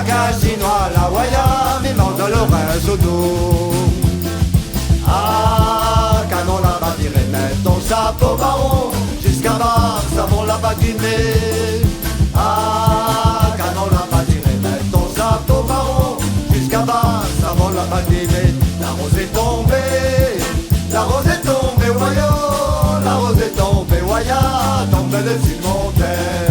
la chinois, la waya, mais mort de l'oreille au dos. Ah, canon la bâtiré, mets ton chapeau marron, jusqu'à bas, savon la bâtiré. Ah, canon la bâtiré, mets ton chapeau marron, jusqu'à bas, savon la bâtiré. La rose est tombée, la rose est tombée, voyons, la rose est tombée, voya, tombée dessus mon terre.